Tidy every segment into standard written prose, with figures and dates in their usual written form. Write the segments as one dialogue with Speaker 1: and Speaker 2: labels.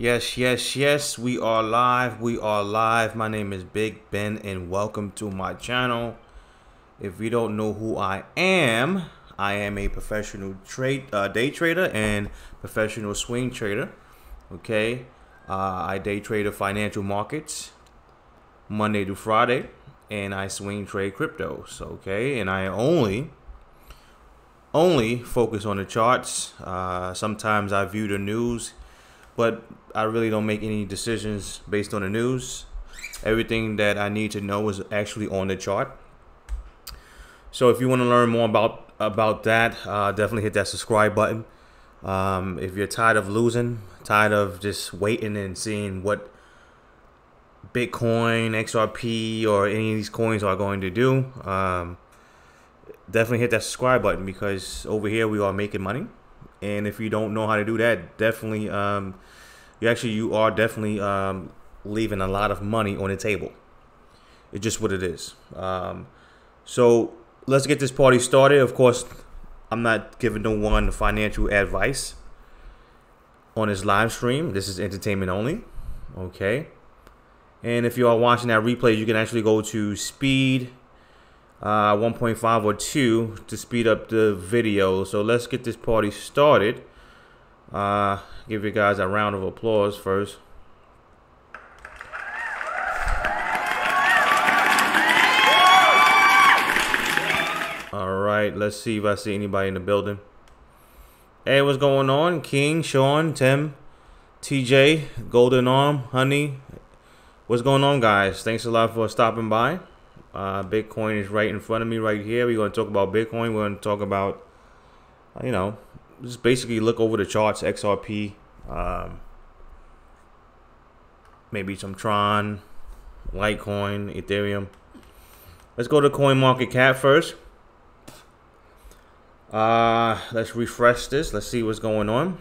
Speaker 1: Yes, we are live. We are live. My name is Big Ben and welcome to my channel. If you don't know who I am a professional day trader and professional swing trader. Okay, I day trade the financial markets Monday to Friday, and I swing trade cryptos. Okay, and I only focus on the charts. Sometimes I view the news, but I really don't make any decisions based on the news. Everything that I need to know is actually on the chart. So if you want to learn more about that, definitely hit that subscribe button. If you're tired of losing, tired of just waiting and seeing what Bitcoin, XRP, or any of these coins are going to do, definitely hit that subscribe button, because over here we are making money. And if you don't know how to do that, definitely you are definitely leaving a lot of money on the table. It's just what it is. So let's get this party started. Of course, I'm not giving no one financial advice on this live stream. This is entertainment only. Okay. And if you are watching that replay, you can actually go to speed 1.5 or 2 to speed up the video. So let's get this party started. Give you guys a round of applause first. All right, let's see if I see anybody in the building. Hey, what's going on? King, Sean, Tim, TJ, Golden Arm, Honey. What's going on, guys? Thanks a lot for stopping by. Bitcoin is right in front of me right here. We're going to talk about Bitcoin. We're going to talk about, just basically look over the charts, XRP, maybe some Tron, Litecoin, Ethereum. Let's go to CoinMarketCap first. Let's refresh this. Let's see what's going on.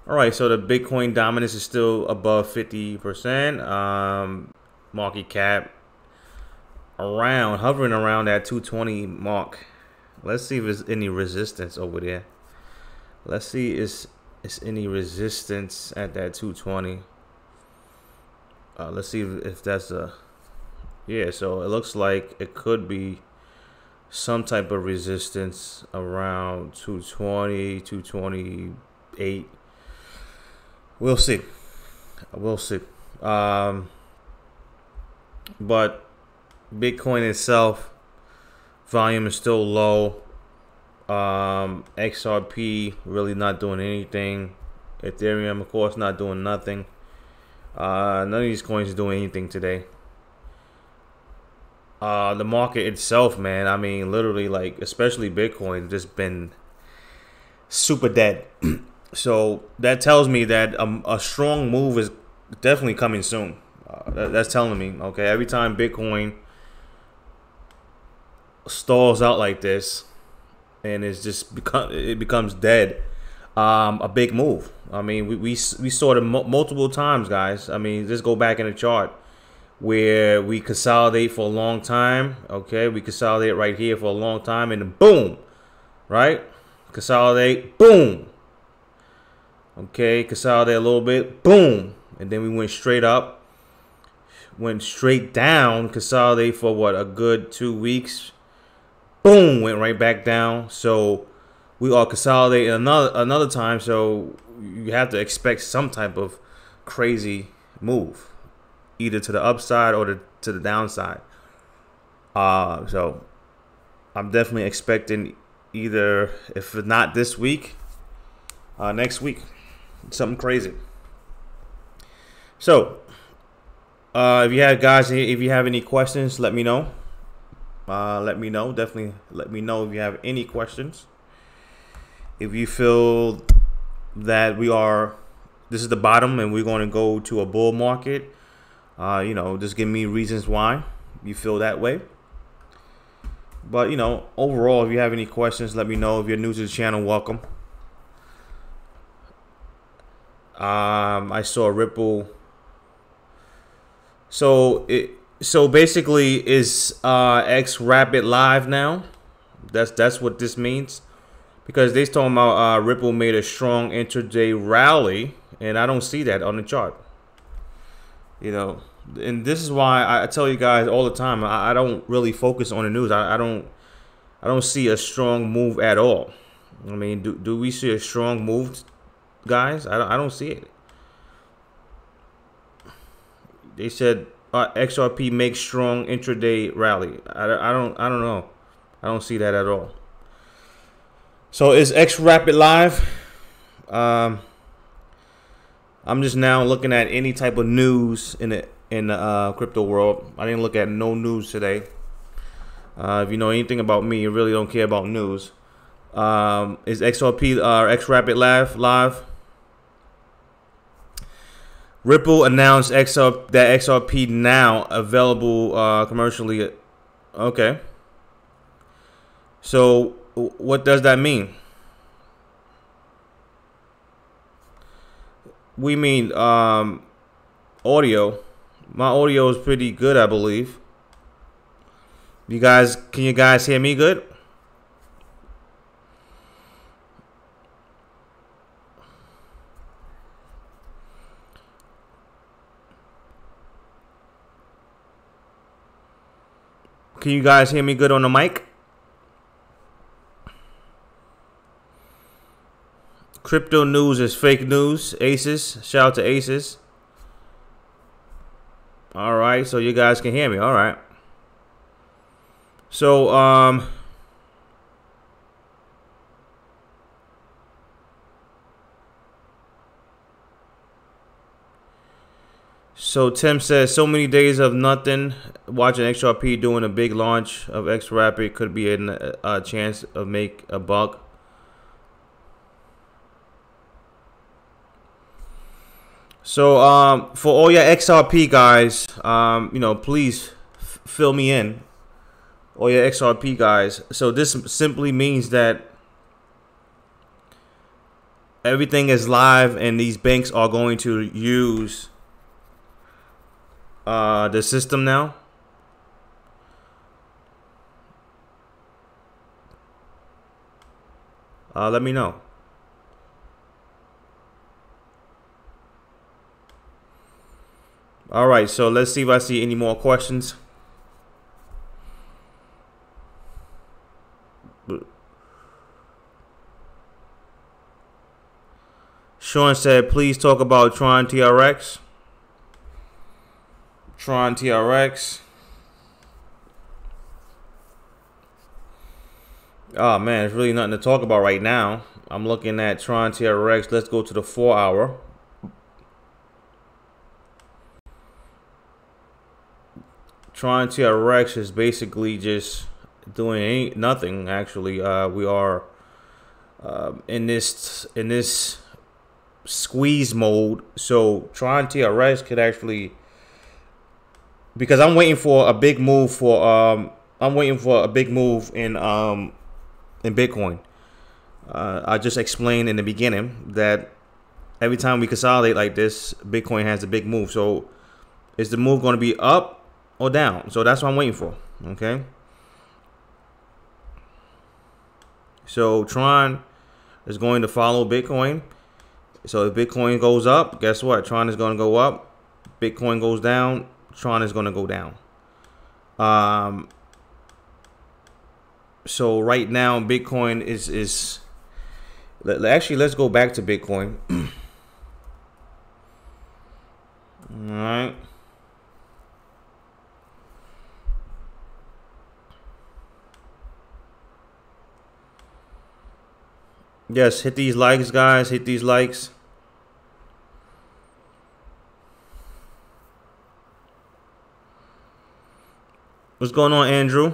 Speaker 1: All right, so the Bitcoin dominance is still above 50%. Market cap hovering around that 220 mark. Let's see if there's any resistance over there. Let's see is any resistance at that 220. Let's see if that's a, yeah, so it looks like it could be some type of resistance around 220, 228. We'll see. But Bitcoin itself, volume is still low. XRP really not doing anything. Ethereum, of course, not doing nothing. None of these coins are doing anything today. The market itself, man, I mean, literally, like, especially Bitcoin, just been super dead. So that tells me that a strong move is definitely coming soon. That's telling me, okay, every time Bitcoin stalls out like this and it becomes dead, a big move. I mean, we saw it multiple times, guys. I mean, just go back in the chart where we consolidate for a long time. Okay, we consolidate right here for a long time, and then boom, right? Consolidate, boom. Okay, consolidate a little bit, boom, and then we went straight up, went straight down, consolidate for what, a good 2 weeks, boom, went right back down. So we are consolidating another time, so you have to expect some type of crazy move, either to the upside or to the downside. So I'm definitely expecting either, if not this week, next week, something crazy. So if you have any questions, let me know. Definitely let me know if you have any questions. If you feel that this is the bottom and we're going to go to a bull market, just give me reasons why you feel that way. But, overall, if you have any questions, let me know. If you're new to the channel, welcome. I saw Ripple. So basically, is Xrapid live now? That's what this means. because they talking about Ripple made a strong intraday rally, and I don't see that on the chart. You know, and this is why I tell you guys all the time, I don't really focus on the news. I don't see a strong move at all. I mean, do we see a strong move, guys? I don't see it. They said XRP makes strong intraday rally. I don't know. I don't see that at all. So is Xrapid live? I'm just now looking at any type of news in the crypto world. I didn't look at no news today. If you know anything about me, you really don't care about news. Is XRP Xrapid live? Ripple announced that XRP now available commercially. Okay. So what does that mean? We mean audio. My audio is pretty good, I believe. Can you guys hear me good? Can you guys hear me good on the mic? Crypto news is fake news. Aces. Shout out to Aces. All right, so you guys can hear me. All right. So so Tim says so many days of nothing. Watching XRP doing a big launch of Xrapid could be a chance of make a buck. So for all your XRP guys, you know, please fill me in. All your XRP guys. So this simply means that everything is live and these banks are going to use the system now. Let me know. All right, so let's see if I see any more questions. Sean said, please talk about Tron TRX. Tron TRX. Oh man, there's really nothing to talk about right now. I'm looking at Tron TRX. Let's go to the 4-hour. Tron TRX is basically just doing nothing. Actually, we are in this squeeze mode. So Tron TRX could actually, because I'm waiting for a big move for I'm waiting for a big move in Bitcoin. I just explained in the beginning that every time we consolidate like this, Bitcoin has a big move. So is the move going to be up or down? So that's what I'm waiting for. Okay. So Tron is going to follow Bitcoin. So if Bitcoin goes up, guess what? Tron is going to go up. Bitcoin goes down, Tron is going to go down. So right now Bitcoin is actually, let's go back to Bitcoin. All right. Yes, hit these likes, guys. Hit these likes. What's going on, Andrew?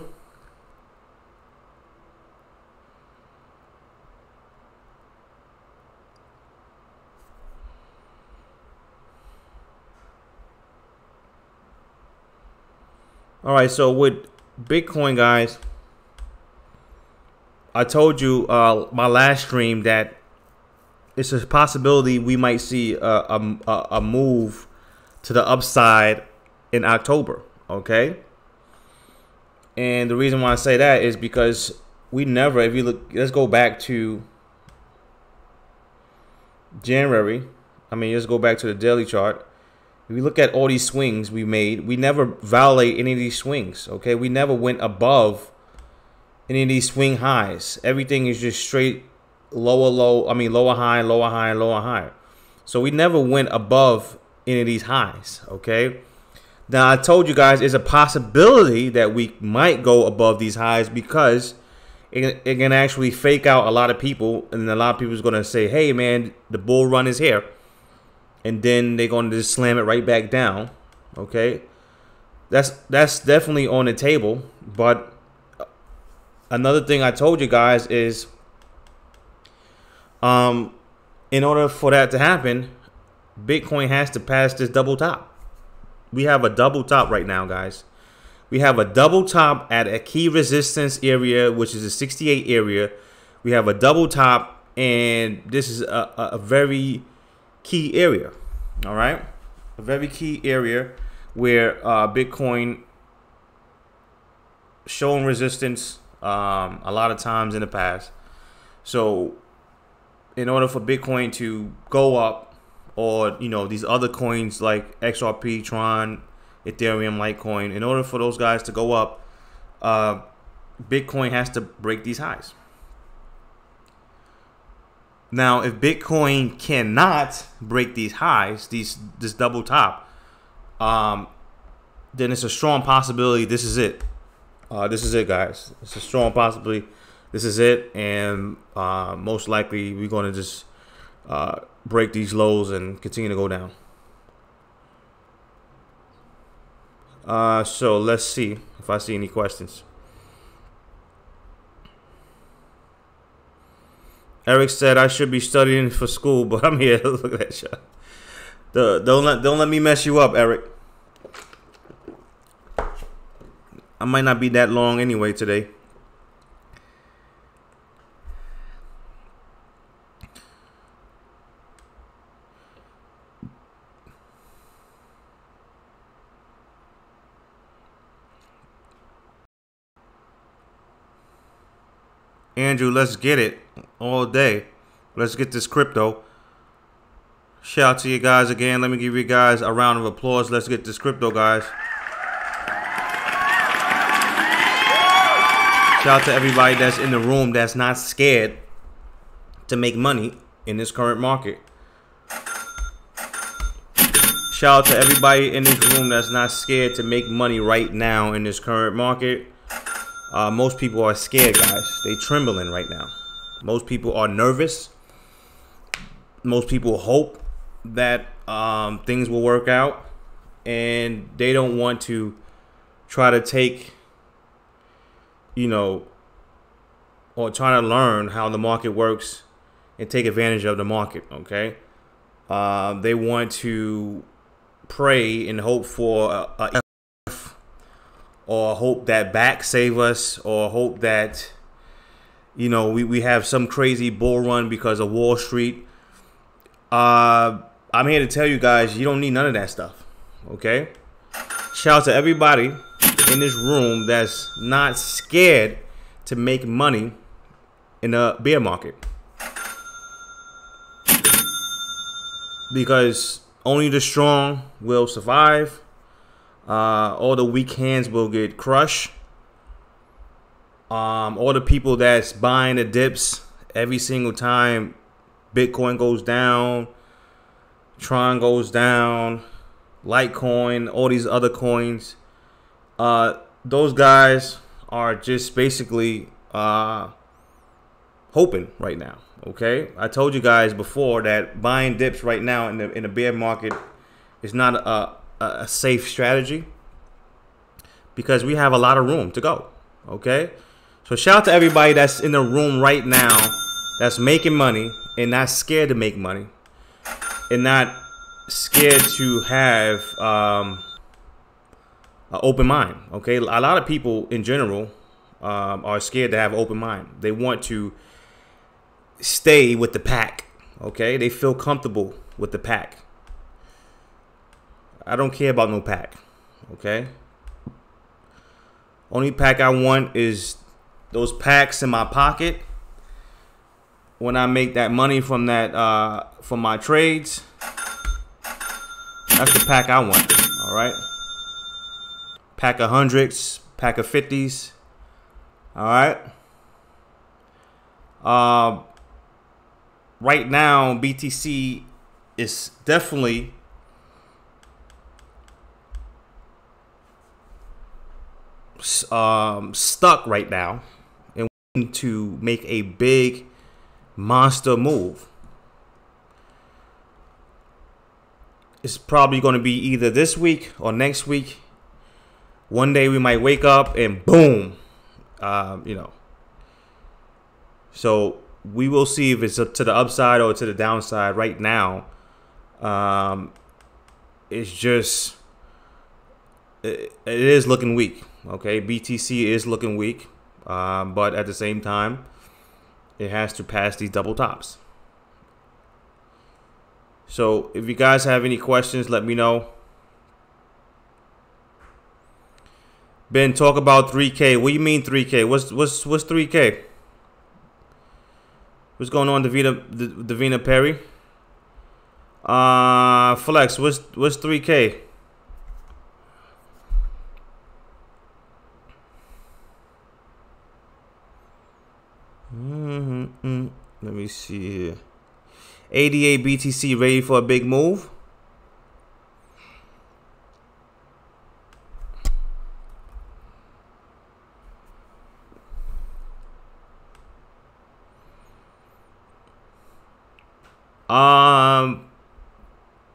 Speaker 1: All right, so with Bitcoin, guys, I told you my last stream that it's a possibility we might see a move to the upside in October. Okay. And the reason why I say that is because we never, if you look, let's go back to January. I mean, let's go back to the daily chart. If we look at all these swings we made, we never violate any of these swings, okay? We never went above any of these swing highs. Everything is just straight lower, low, I mean, lower high, lower high, lower high. So we never went above any of these highs, okay? Now, I told you guys there's a possibility that we might go above these highs because it can actually fake out a lot of people, and a lot of people is going to say, hey, man, the bull run is here. And then they're going to just slam it right back down, okay? That's definitely on the table. But another thing I told you guys is in order for that to happen, Bitcoin has to pass this double top. We have a double top right now, guys. We have a double top at a key resistance area, which is a 68 area. We have a double top, and this is a very key area. All right, a very key area where Bitcoin shown resistance a lot of times in the past. So in order for Bitcoin to go up, or these other coins like XRP, Tron, Ethereum, Litecoin, in order for those guys to go up, Bitcoin has to break these highs. Now, if Bitcoin cannot break these highs, this double top, then it's a strong possibility this is it. This is it, guys. It's a strong possibility this is it, and most likely we're going to just break these lows and continue to go down. So let's see if I see any questions. Eric said I should be studying for school, but I'm here. Look at that shot. Don't let me mess you up, Eric. I might not be that long anyway today. Andrew, let's get it all day. Let's get this crypto. Shout out to you guys again. Let me give you guys a round of applause. Let's get this crypto, guys. Shout out to everybody that's in the room that's not scared to make money in this current market. Shout out to everybody in this room that's not scared to make money right now in this current market. Most people are scared, guys. They trembling right now. Most people are nervous. Most people hope that things will work out, and they don't want to try to take, or try to learn how the market works and take advantage of the market, okay? They want to pray and hope for or hope that back save us, or hope that we have some crazy bull run because of Wall Street. I'm here to tell you guys, you don't need none of that stuff, okay? Shout out to everybody in this room that's not scared to make money in a bear market, because only the strong will survive. All the weak hands will get crushed. All the people that's buying the dips every single time Bitcoin goes down, Tron goes down, Litecoin, all these other coins, those guys are just basically hoping right now, okay? I told you guys before that buying dips right now in the bear market is not a safe strategy, because we have a lot of room to go, okay? So shout out to everybody that's in the room right now that's making money and not scared to make money and not scared to have an open mind, okay? A lot of people in general are scared to have an open mind. They want to stay with the pack, okay? They feel comfortable with the pack. I don't care about no pack, okay? Only pack I want is those packs in my pocket when I make that money from that from my trades. That's the pack I want. All right. Pack of hundreds, pack of 50s. All right. Right now, BTC is definitely stuck right now and waiting to make a big monster move. It's probably going to be either this week or next week. One day we might wake up and boom, So we will see if it's to the upside or to the downside. Right now, it's just it is looking weak. Okay, BTC is looking weak, but at the same time, it has to pass these double tops. So if you guys have any questions, let me know. Ben, talk about 3K. What do you mean 3K? What's 3K? What's going on, Davina Perry? Flex, what's 3K? Let me see here. 88 BTC ready for a big move.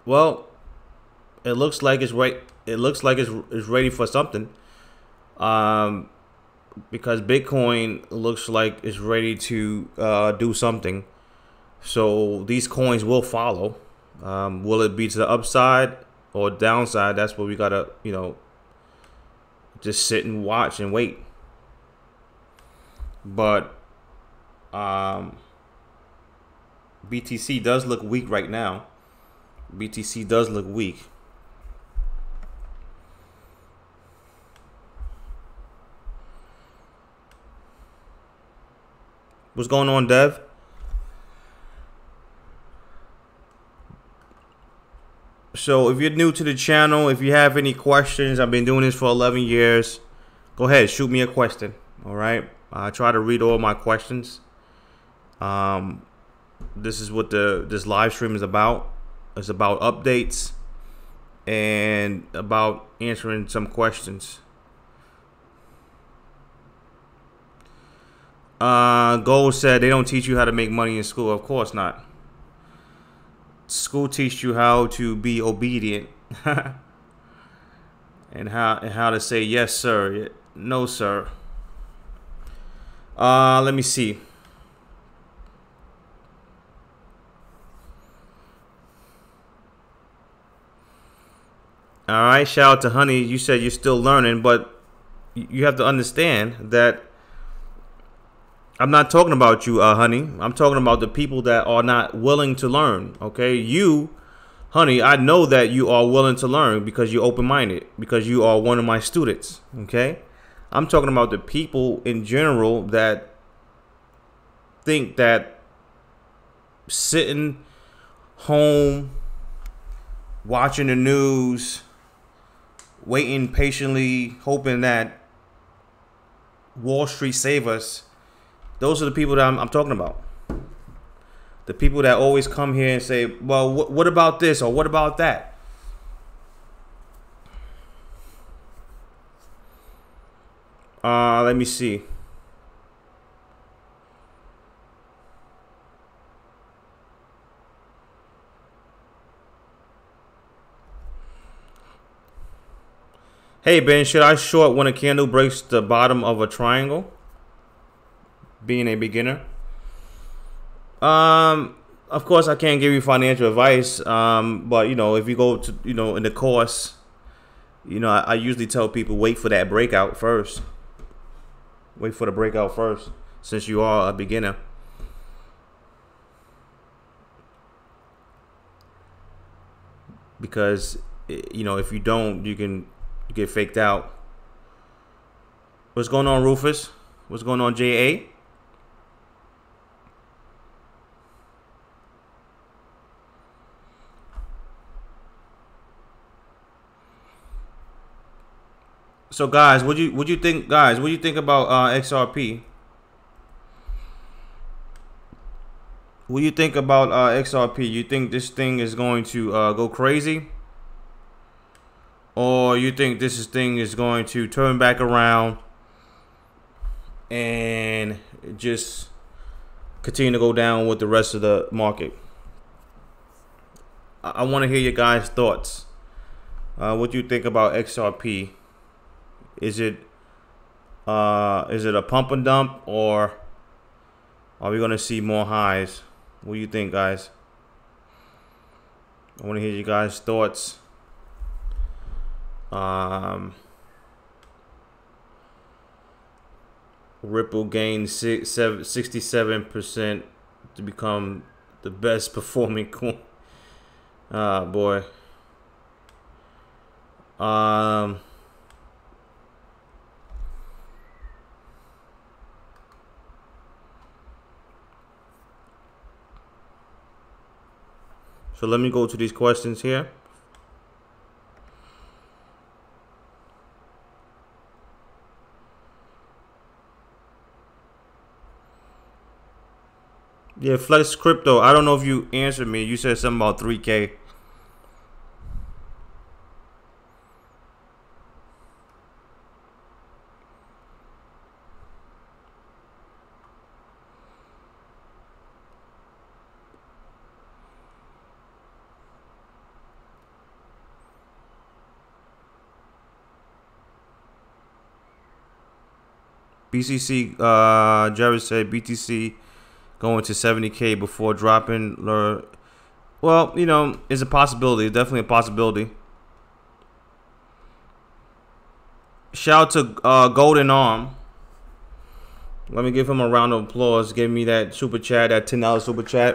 Speaker 1: Well, it looks like it's right. It looks like it's ready for something. Because Bitcoin looks like it's ready to do something. So these coins will follow. Will it be to the upside or downside? That's what we gotta, just sit and watch and wait. But BTC does look weak right now. BTC does look weak. What's going on, Dev? So if you're new to the channel, if you have any questions, I've been doing this for 11 years. Go ahead, shoot me a question. All right. I try to read all my questions. This is what this live stream is about. It's about updates and about answering some questions. Gold said they don't teach you how to make money in school. Of course not. School teach you how to be obedient and how to say yes sir, no sir. Let me see. All right, shout out to Honey. You said you're still learning, but you have to understand that I'm not talking about you, Honey. I'm talking about the people that are not willing to learn. Okay, you, Honey, I know that you are willing to learn because you're open-minded, because you are one of my students. Okay, I'm talking about the people in general that think that sitting home, watching the news, waiting patiently, hoping that Wall Street save us. Those are the people that I'm talking about. The people that always come here and say, well, what about this or what about that? Let me see. Hey, Ben, should I short when a candle breaks the bottom of a triangle? Being a beginner. Of course, I can't give you financial advice. But if you go to, in the course, I usually tell people wait for that breakout first. Wait for the breakout first, since you are a beginner. Because, if you don't, you can get faked out. What's going on, Rufus? What's going on, JA? So guys, what you think, guys? What do you think about XRP? What do you think about XRP? You think this thing is going to go crazy, or you think this thing is going to turn back around and just continue to go down with the rest of the market? I want to hear your guys' thoughts. What do you think about XRP? Is it a pump and dump, or are we going to see more highs? What do you think, guys? I want to hear you guys' thoughts. Ripple gained 67% to become the best performing coin. Boy. So let me go to these questions here. Yeah, Flex Crypto. I don't know if you answered me. You said something about 3K. BCC, Jared said BTC going to 70K before dropping. Well, you know, it's a possibility. Definitely a possibility. Shout out to Golden Arm. Let me give him a round of applause. Give me that super chat, that $10 super chat.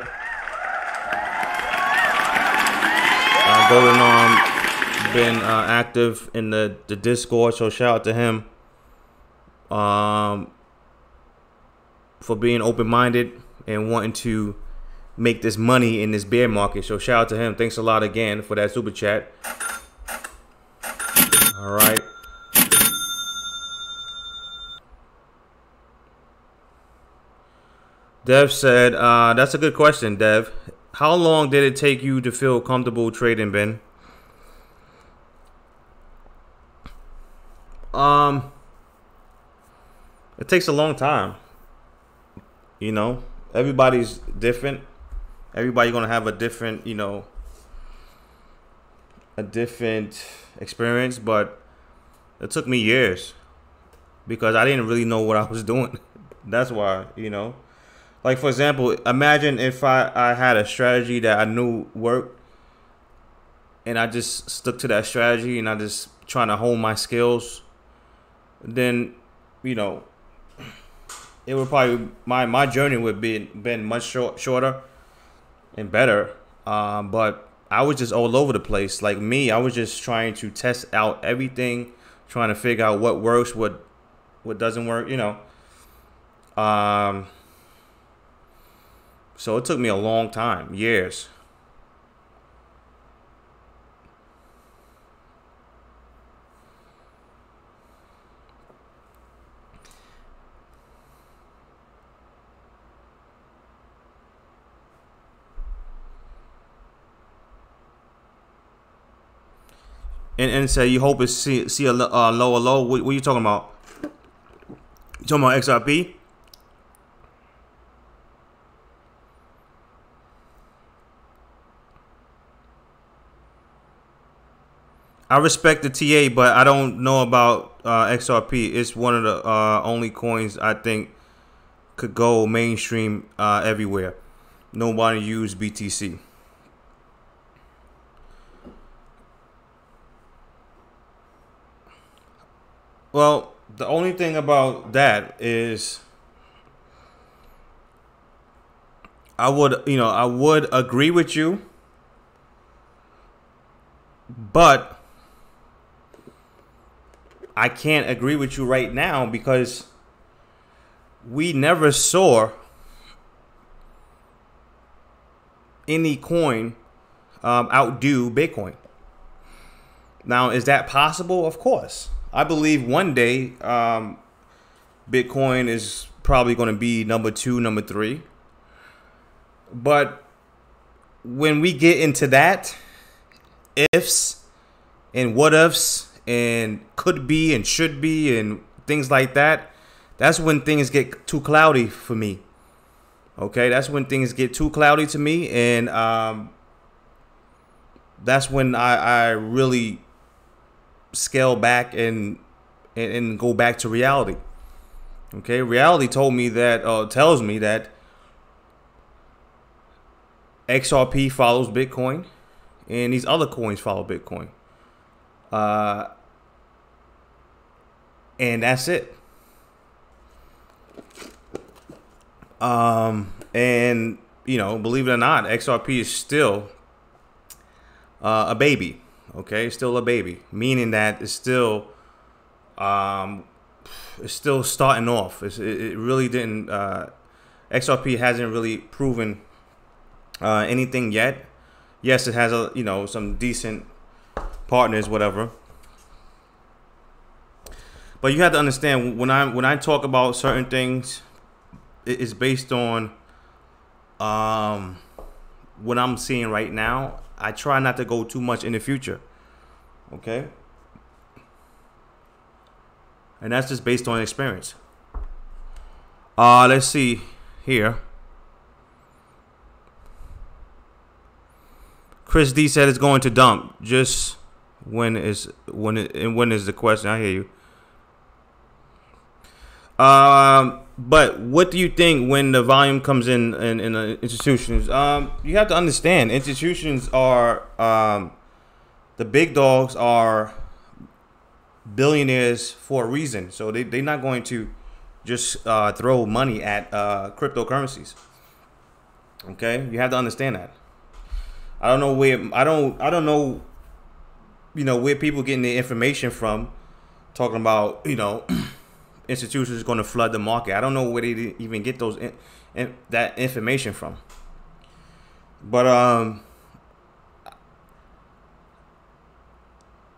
Speaker 1: Golden Arm been active in the Discord, so shout out to him. For being open-minded and wanting to make this money in this bear market. So shout out to him. Thanks a lot again for that super chat. All right. Dev said, that's a good question, Dev. How long did it take you to feel comfortable trading, Ben? It takes a long time. You know, everybody's different. Everybody's gonna have a different, you know, a different experience. But it took me years because I didn't really know what I was doing. That's why, you know. Like, for example, imagine if I had a strategy that I knew worked, and I just stuck to that strategy, and I just trying to hone my skills. Then, you know, it would probably my journey would been much shorter and better. But I was just all over the place. Like me, I was just trying to test out everything, trying to figure out what works, what doesn't work. You know. So it took me a long time, years. And say you hope to see a lower low. What are you talking about? You talking about XRP? I respect the TA, but I don't know about XRP. It's one of the only coins I think could go mainstream everywhere. Nobody use BTC. Well, the only thing about that is I would agree with you, but I can't agree with you right now because we never saw any coin outdo Bitcoin. Now, is that possible? Of course. I believe one day Bitcoin is probably going to be number 2, number 3. But when we get into that, ifs and what ifs and could be and should be and things like that, that's when things get too cloudy for me. Okay, that's when things get too cloudy to me, and that's when I really scale back and go back to reality. Okay, reality told me that, tells me that XRP follows Bitcoin, and these other coins follow Bitcoin, and that's it. And you know, believe it or not, XRP is still a baby. Okay, it's still a baby, meaning that it's still starting off. It really didn't. XRP hasn't really proven anything yet. Yes, it has some decent partners, whatever. But you have to understand, when I talk about certain things, it's based on what I'm seeing right now. I try not to go too much in the future. Okay? And that's just based on experience. Let's see here. Chris D said it's going to dump. Just when is the question? I hear you. But what do you think when the volume comes in institutions? You have to understand, institutions are the big dogs are billionaires for a reason. So they're not going to just throw money at cryptocurrencies. Okay, you have to understand that. I don't know know where people getting their information from, talking about institutions going to flood the market. I don't know where they even get that information from. But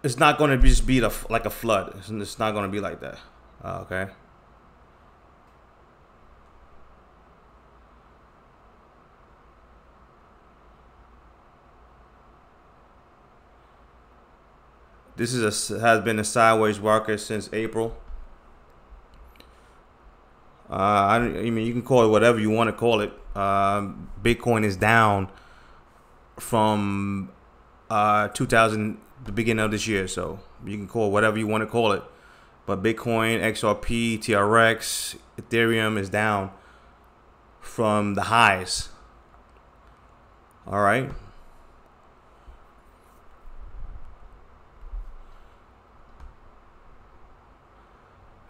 Speaker 1: it's not going to just be like a flood. It's not going to be like that. Okay. This has been a sideways market since April. I mean, you can call it whatever you want to call it. Bitcoin is down from 2000, the beginning of this year. So you can call it whatever you want to call it. But Bitcoin, XRP, TRX, Ethereum is down from the highs. All right.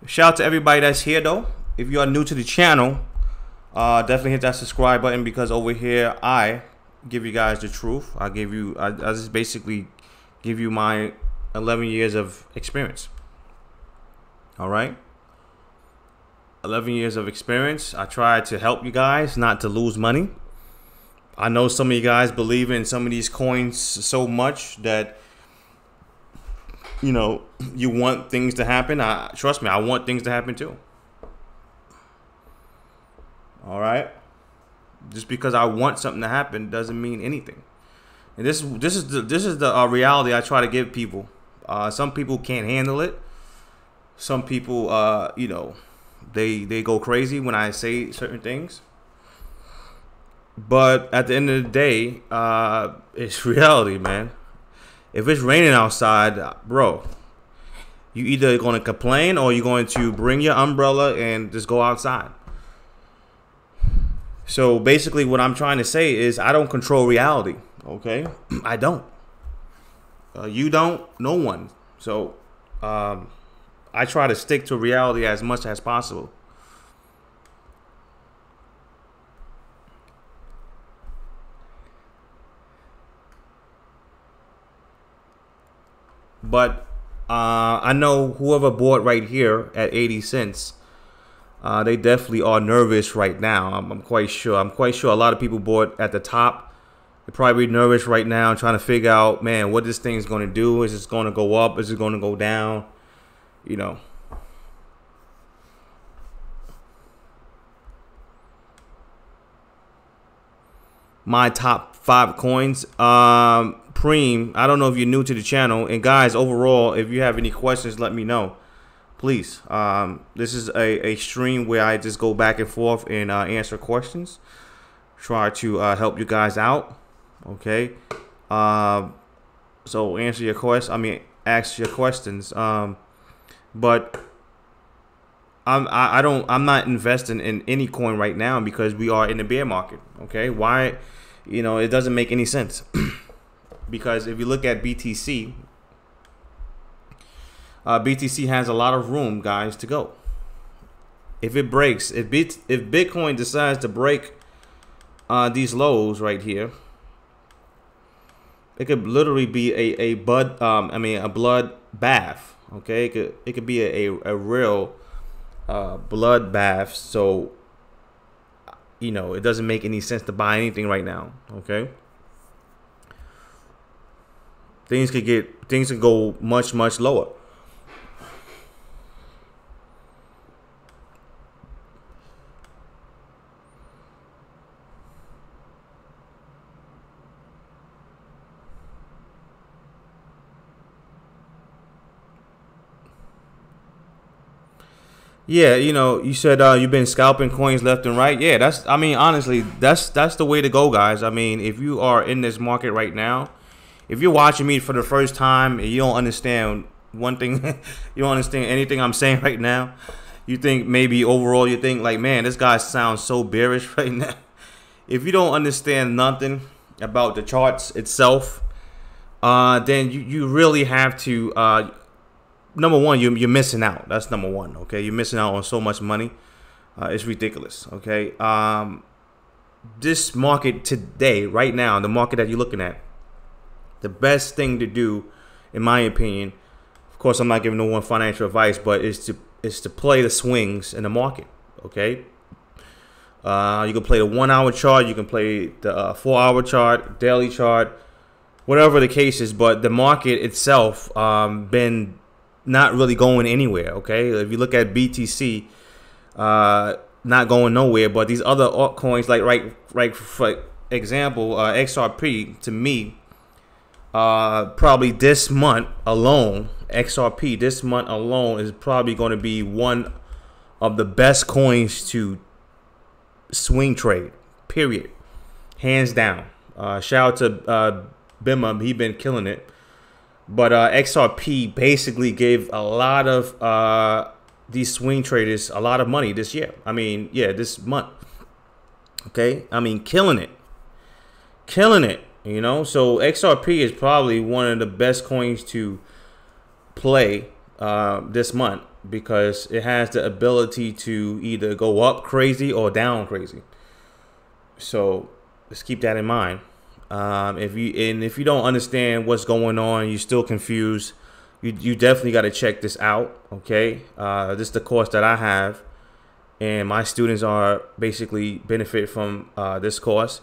Speaker 1: Shout out to everybody that's here, though. If you are new to the channel, definitely hit that subscribe button, because over here I give you guys the truth. I just basically give you my 11 years of experience. All right, 11 years of experience. I try to help you guys not to lose money. I know some of you guys believe in some of these coins so much that you want things to happen. Trust me, I want things to happen too. All right, just because I want something to happen doesn't mean anything. And this is the reality I try to give people. Some people can't handle it. Some people, they go crazy when I say certain things. But at the end of the day, it's reality, man. If it's raining outside, bro, you either going to complain or you're going to bring your umbrella and just go outside. So basically what I'm trying to say is I don't control reality, okay? I don't. You don't, no one. So I try to stick to reality as much as possible. But I know whoever bought right here at 80 cents, they definitely are nervous right now. I'm quite sure. I'm quite sure a lot of people bought at the top. They're probably nervous right now, trying to figure out, man, what this thing's going to do. Is it going to go up? Is it going to go down? you know. My top 5 coins. Preem, I don't know if you're new to the channel. And guys, overall, if you have any questions, let me know. Please. This is a stream where I just go back and forth and answer questions. Try to help you guys out. Okay. So answer your questions. I mean, ask your questions. But I'm not investing in any coin right now because we are in the bear market. Okay. Why? You know, it doesn't make any sense. Because if you look at BTC, BTC has a lot of room, guys, to go. If it breaks, if Bitcoin decides to break these lows right here, it could literally be a blood bath. Okay, it could be a real blood bath. So, you know, it doesn't make any sense to buy anything right now. Okay. Things could go much lower. Yeah, you know, you said you've been scalping coins left and right. Yeah, I mean, honestly, that's the way to go, guys. I mean, if you are in this market right now, if you're watching me for the first time and you don't understand one thing, you don't understand anything I'm saying right now, you think maybe overall you think like, man, this guy sounds so bearish right now. If you don't understand nothing about the charts itself, then you really have to number one, you're missing out. That's number one. Okay, you're missing out on so much money. It's ridiculous. Okay, this market today, right now, the market that you're looking at, the best thing to do, in my opinion, of course, I'm not giving no one financial advice, but is to play the swings in the market. Okay, you can play the 1 hour chart, you can play the 4 hour chart, daily chart, whatever the case is. But the market itself been not really going anywhere. Okay, if you look at BTC, not going nowhere, but these other altcoins, like right for example, XRP, to me, probably this month alone, XRP this month alone is probably going to be one of the best coins to swing trade, period, hands down. Shout out to Bima, he been killing it. But XRP basically gave a lot of these swing traders a lot of money this year. I mean, yeah, this month. Okay, I mean, killing it, you know. So XRP is probably one of the best coins to play this month because it has the ability to either go up crazy or down crazy. So let's keep that in mind. If you don't understand what's going on, you're still confused, you definitely got to check this out. Okay, this is the course that I have, and my students are basically benefit from this course.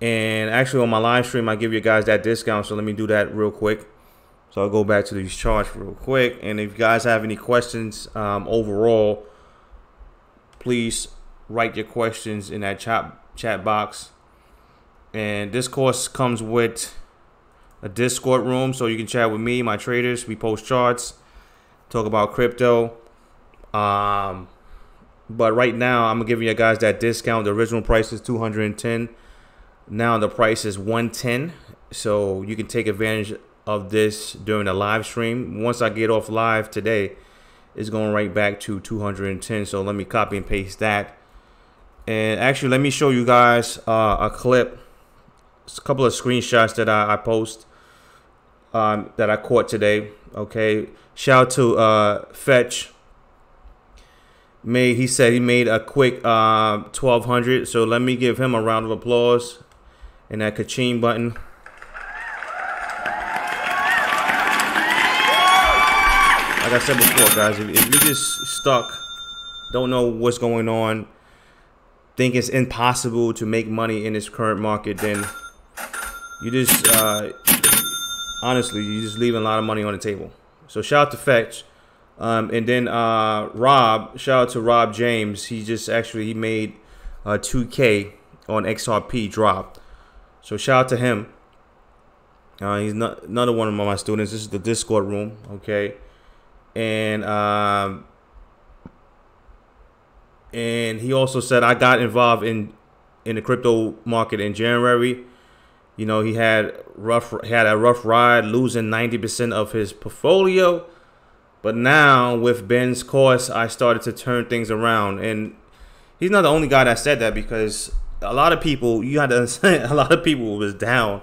Speaker 1: And actually, on my live stream, I give you guys that discount. So let me do that real quick. So I'll go back to these charts real quick. And if you guys have any questions overall, please write your questions in that chat box. And this course comes with a Discord room, so you can chat with me, my traders. We post charts, talk about crypto. But right now, I'm giving you guys that discount. The original price is $210. Now the price is $110. So you can take advantage of this during the live stream. Once I get off live today, it's going right back to $210. So let me copy and paste that. And actually, let me show you guys a clip. It's a couple of screenshots that I post that I caught today. Okay, shout out to Fetch. He said he made a quick 1200. So let me give him a round of applause and that ka-ching button. Like I said before, guys, if you just stuck, don't know what's going on, think it's impossible to make money in this current market, then you just honestly, you're just leaving a lot of money on the table. So shout out to Fetch. And then Rob, shout out to Rob James. He just actually he made 2K on XRP drop. So shout out to him. He's not another one of my students. This is the Discord room, okay? And he also said I got involved in the crypto market in January. You know, he had a rough ride, losing 90% of his portfolio. But now with Ben's course, I started to turn things around. And he's not the only guy that said that, because a lot of people, you had to understand, a lot of people was down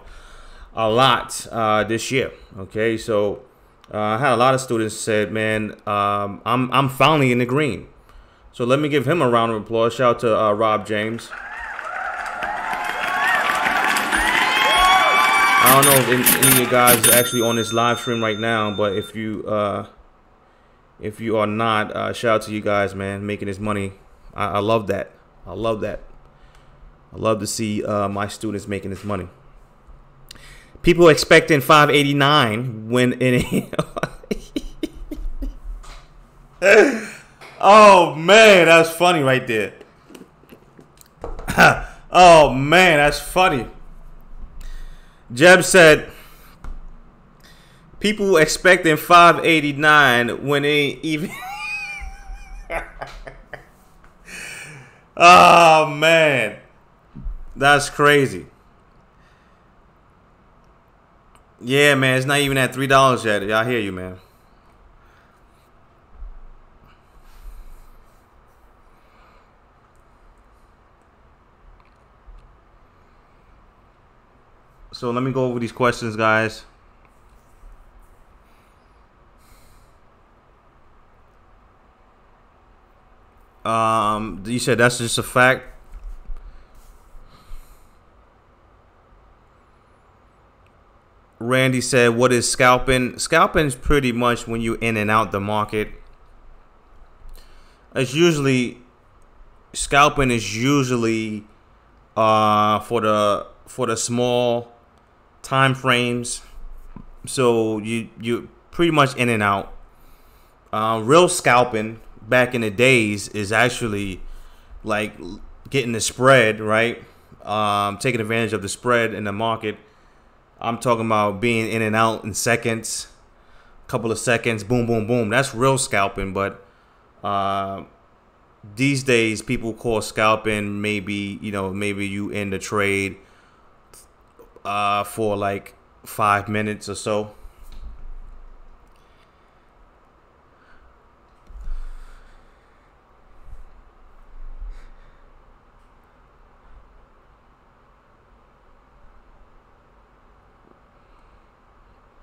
Speaker 1: a lot this year. Okay, so I had a lot of students said, man, I'm finally in the green. So let me give him a round of applause. Shout out to Rob James. I don't know if any of you guys are actually on this live stream right now, but if you are not, shout out to you guys, man, making this money. I love that. I love that. I love to see my students making this money. People expecting 589 when in oh man, that's funny right there. Oh man, that's funny. Jeb said people expecting 589 when they even oh man, that's crazy. Yeah, man, it's not even at $3 yet. I hear you, man. So let me go over these questions, guys. You said that's just a fact. Randy said, what is scalping? Scalping is pretty much when you in and out the market. It's usually, scalping is usually for the small time frames. So you pretty much in and out. Real scalping back in the days is actually like getting the spread, right? Taking advantage of the spread in the market. I'm talking about being in and out in seconds, couple of seconds, boom, boom, boom. That's real scalping. But these days, people call scalping maybe, you know, maybe you end the trade for like 5 minutes or so.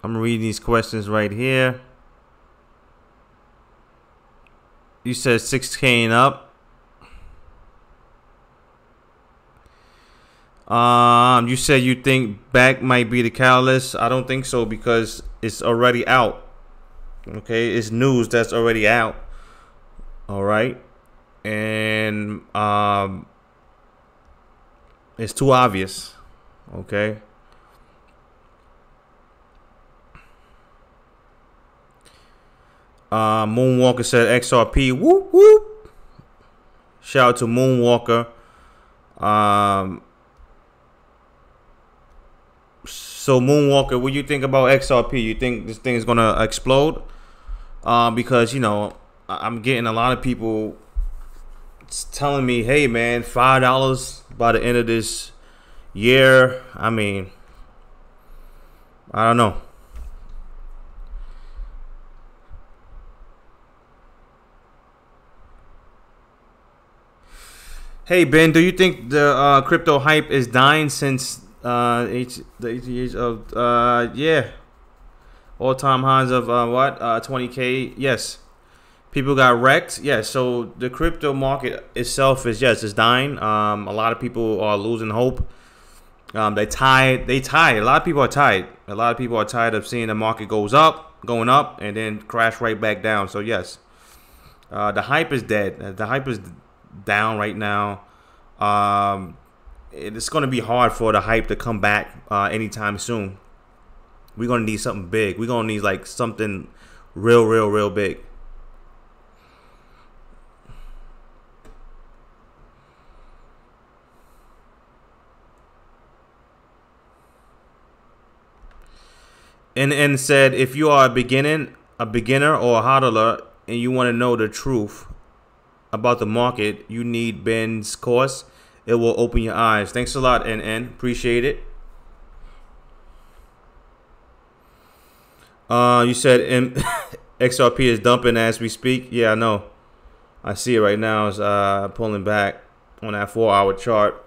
Speaker 1: I'm reading these questions right here. You said 6K and up. You said you think back might be the catalyst. I don't think so, because it's already out. Okay, it's news that's already out. All right, and it's too obvious. Okay. Moonwalker said XRP. Whoop whoop. Shout out to Moonwalker. So Moonwalker, what do you think about XRP? You think this thing is gonna explode? Because, you know, I'm getting a lot of people telling me, hey man, $5 by the end of this year. I mean, I don't know. Hey Ben, do you think the crypto hype is dying since the age of yeah, all-time highs of what 20K? Yes, people got wrecked. Yeah, so the crypto market itself is, yes, it's dying. A lot of people are losing hope. They tired. A lot of people are tired. A lot of people are tired of seeing the market going up, and then crash right back down. So yes, the hype is dead. The hype is down right now. It's going to be hard for the hype to come back anytime soon. We're going to need something big. We're going to need like something real big. And said, if you are a beginner or a hodler and you want to know the truth about the market, you need Ben's course. It will open your eyes. Thanks a lot, NN. Appreciate it. You said XRP is dumping as we speak. Yeah, I know. I see it right now. It's pulling back on that 4-hour chart.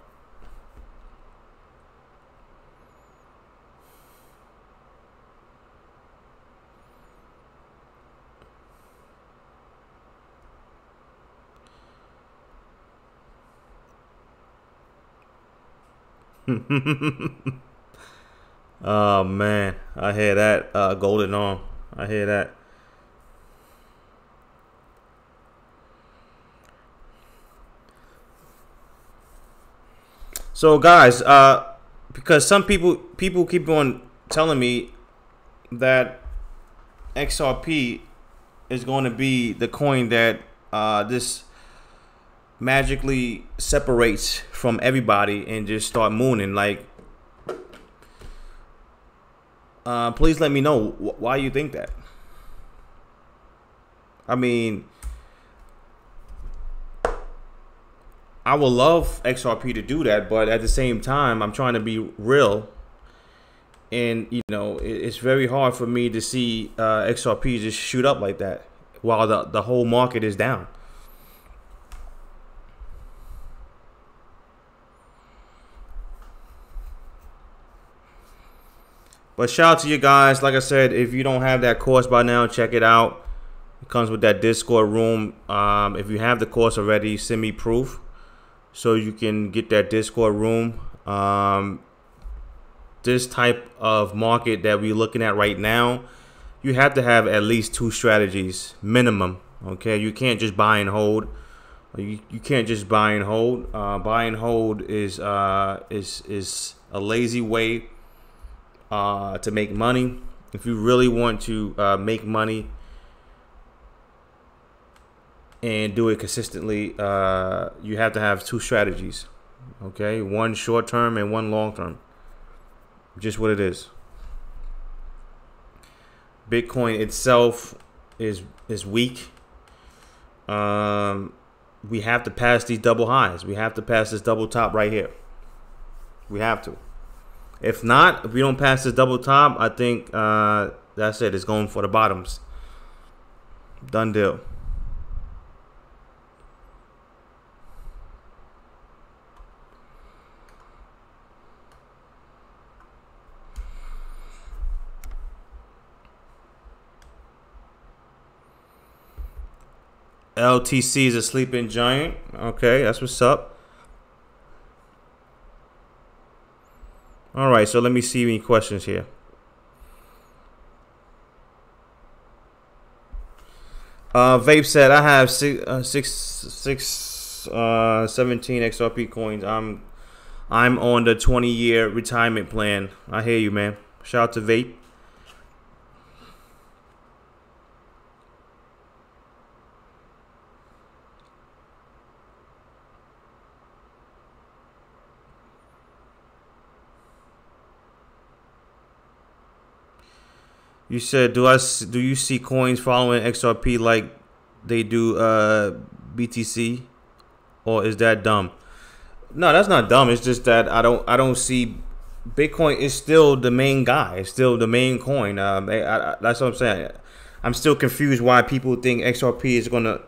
Speaker 1: Oh man, I hear that. Golden arm, I hear that. So guys, because some people keep on telling me that XRP is going to be the coin that this magically separates from everybody and just start mooning. Like, please let me know why you think that. I mean, I would love XRP to do that, but at the same time, I'm trying to be real. And, you know, it's very hard for me to see XRP just shoot up like that while the whole market is down. But shout out to you guys. Like I said, if you don't have that course by now, check it out. It comes with that Discord room. If you have the course already, send me proof so you can get that Discord room. This type of market that we're looking at right now, you have to have at least 2 strategies minimum. Okay, you can't just buy and hold. You can't just buy and hold. Buy and hold is a lazy way to make money. If you really want to make money and do it consistently, you have to have 2 strategies. Okay, one short term and one long term. Just what it is. Bitcoin itself is weak. We have to pass these double highs. We have to pass this double top right here. We have to. If not, if we don't pass this double top, I think that's it. It's going for the bottoms. Done deal. LTC is a sleeping giant. Okay, that's what's up. All right, so let me see any questions here. Vape said, I have 17 XRP coins. I'm on the 20-year retirement plan. I hear you, man. Shout out to Vape. You said, do you see coins following XRP like they do BTC, or is that dumb? No, that's not dumb. It's just that I don't see Bitcoin is still the main guy. It's still the main coin. That's what I'm saying. I'm still confused why people think XRP is gonna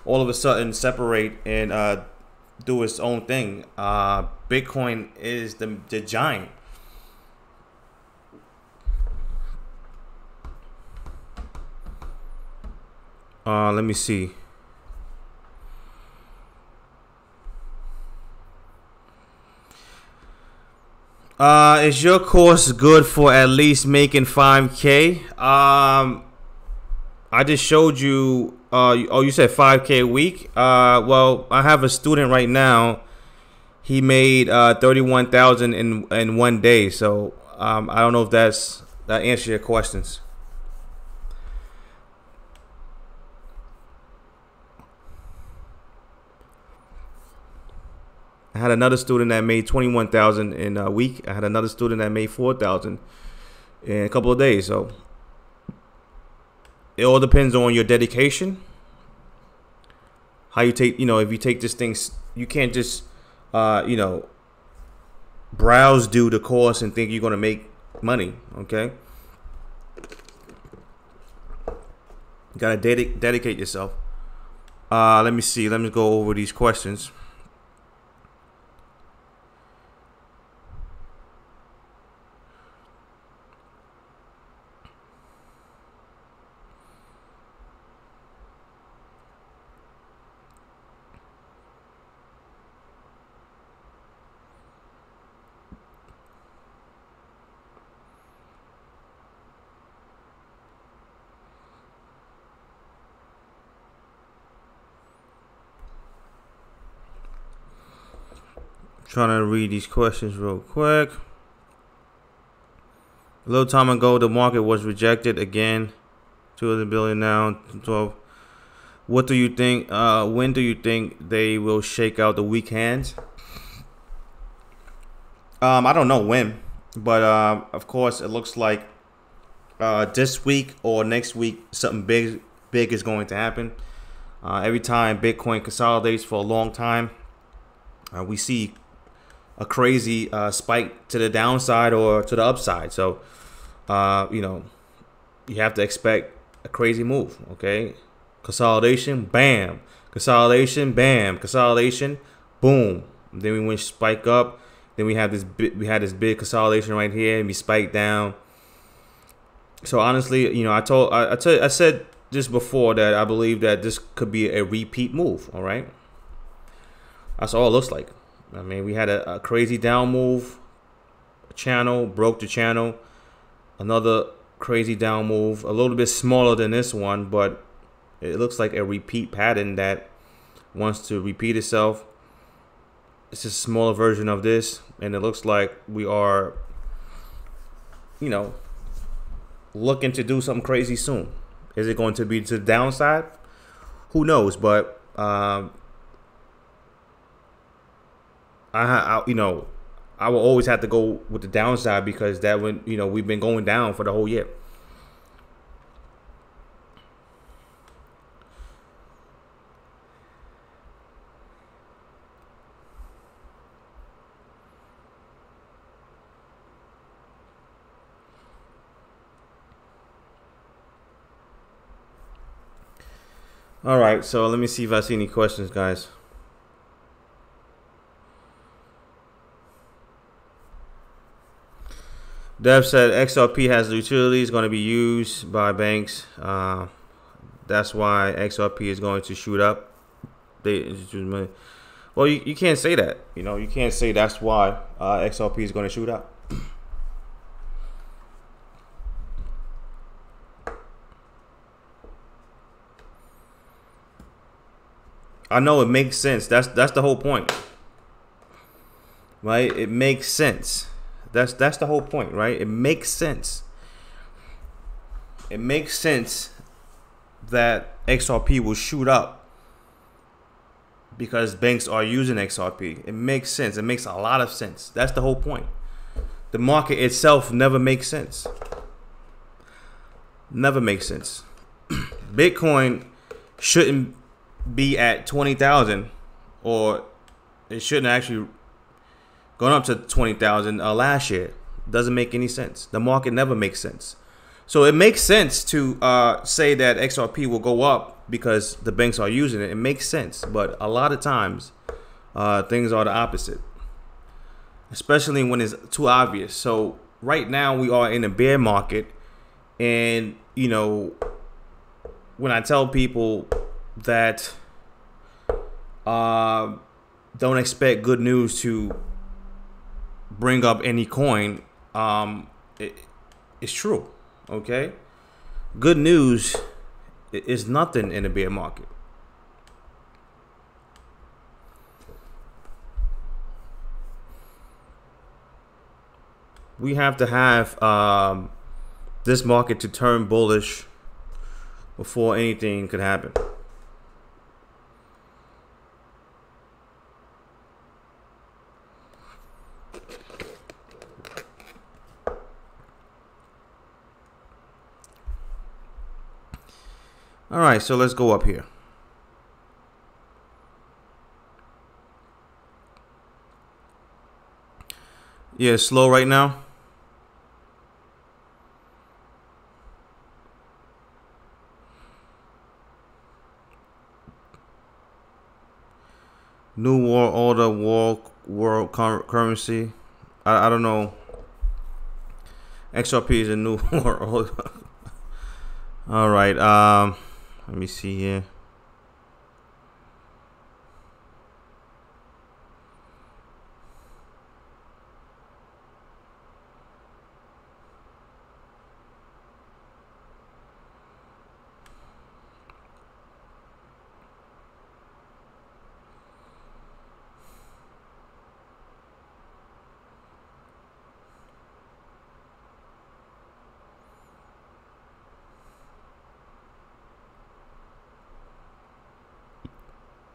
Speaker 1: all of a sudden separate and do its own thing. Bitcoin is the giant. Let me see. Is your course good for at least making 5K? I just showed you. Oh, you said 5K a week. Well, I have a student right now. He made 31,000 in 1 day. So I don't know if that answers your questions. I had another student that made 21,000 in a week. I had another student that made 4,000 in a couple of days. So it all depends on your dedication. How you take, if you take this thing, you can't just, browse, do the course and think you're going to make money. Okay. You got to dedicate yourself. Let me see. Let me go over these questions. Trying to read these questions real quick. A little time ago, the market was rejected again. 200 billion now, 12. What do you think? When do you think they will shake out the weak hands? I don't know when, but of course, it looks like this week or next week, something big is going to happen. Every time Bitcoin consolidates for a long time, we see a crazy spike to the downside or to the upside. So, you have to expect a crazy move. Okay, consolidation, bam, consolidation, bam, consolidation, boom. And then we went spike up. Then we had this big consolidation right here, and we spiked down. So honestly, I said this before that I believe that this could be a repeat move. All right, that's all it looks like. I mean, we had a crazy down move, a channel, broke the channel, another crazy down move, a little bit smaller than this one, but it looks like a repeat pattern that wants to repeat itself. It's a smaller version of this, and it looks like we are, looking to do something crazy soon. Is it going to be to the downside? Who knows, but I will always have to go with the downside because that when we've been going down for the whole year. All right, so let me see if I see any questions, guys. Dev said XRP has utilities going to be used by banks. That's why XRP is going to shoot up. Well, you can't say that. You can't say that's why XRP is going to shoot up. I know it makes sense. That's the whole point, right? It makes sense. That's the whole point, right? It makes sense. It makes sense that XRP will shoot up because banks are using XRP. It makes sense. It makes a lot of sense. That's the whole point. The market itself never makes sense. Never makes sense. Bitcoin shouldn't be at 20,000, or it shouldn't actually gone up to 20,000 last year. Doesn't make any sense. The market never makes sense. So it makes sense to say that XRP will go up because the banks are using it. It makes sense, but a lot of times things are the opposite, especially when it's too obvious. So right now we are in a bear market, and when I tell people that don't expect good news to bring up any coin, it's true. Okay, good news is nothing in a bear market. We have to have this market to turn bullish before anything could happen. All right, so let's go up here. Yeah, it's slow right now. New world order, world currency. I don't know. XRP is a new world order. All right. Let me see here.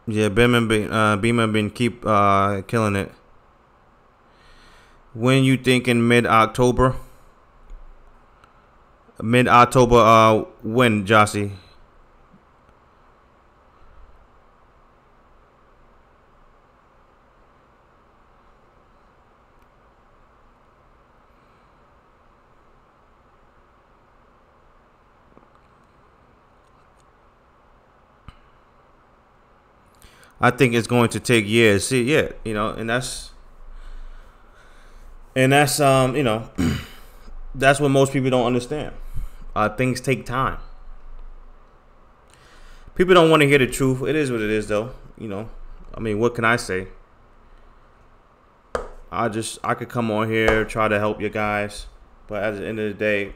Speaker 1: Yeah, Beamer been keep killing it. When you thinking mid-October? Mid-October, when, Jossie? I think it's going to take years. See, yeah, you know, and that's you know, that's what most people don't understand. Things take time. People don't want to hear the truth. It is what it is, though. You know, I mean, what can I say? I could come on here, try to help you guys, but at the end of the day,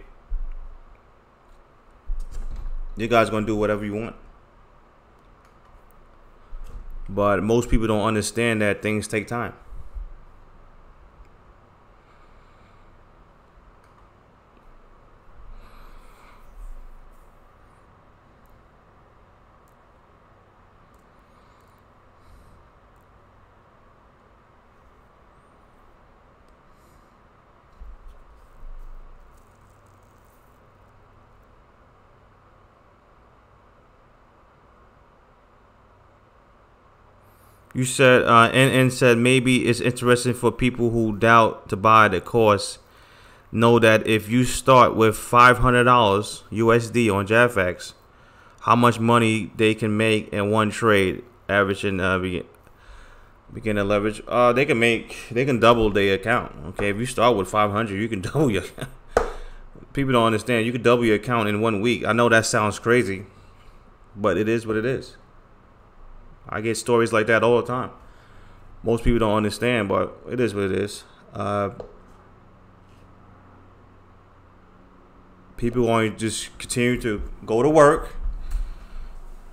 Speaker 1: you guys gonna do whatever you want. But most people don't understand that things take time. You said, NN said maybe it's interesting for people who doubt to buy the course. Know that if you start with $500 USD on JFX, how much money they can make in one trade, averaging beginner leverage. They can double their account. Okay, if you start with 500, you can double your account. People don't understand. You can double your account in 1 week. I know that sounds crazy, but it is what it is. I get stories like that all the time. Most people don't understand, but it is what it is. People want to just continue to go to work,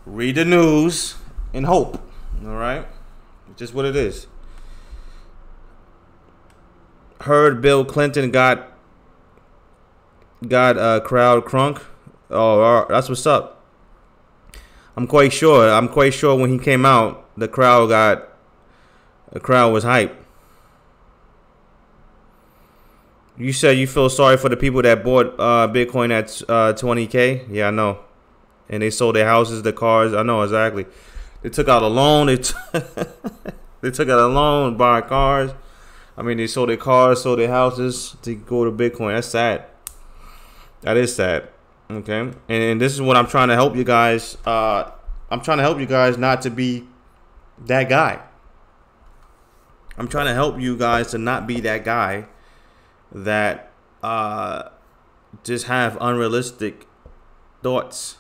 Speaker 1: read the news, and hope. All right? It's just what it is. Heard Bill Clinton got crowd crunk. Oh, that's what's up. I'm quite sure when he came out, the crowd was hyped. You said you feel sorry for the people that bought Bitcoin at 20K. Yeah, I know. And they sold their houses, their cars. I know exactly. They took out a loan. They took out a loan, buy cars. I mean, they sold their cars, sold their houses to go to Bitcoin. That's sad. That is sad. Okay, and this is what I'm trying to help you guys. I'm trying to help you guys not to be that guy. I'm trying to help you guys to not be that guy that just have unrealistic thoughts.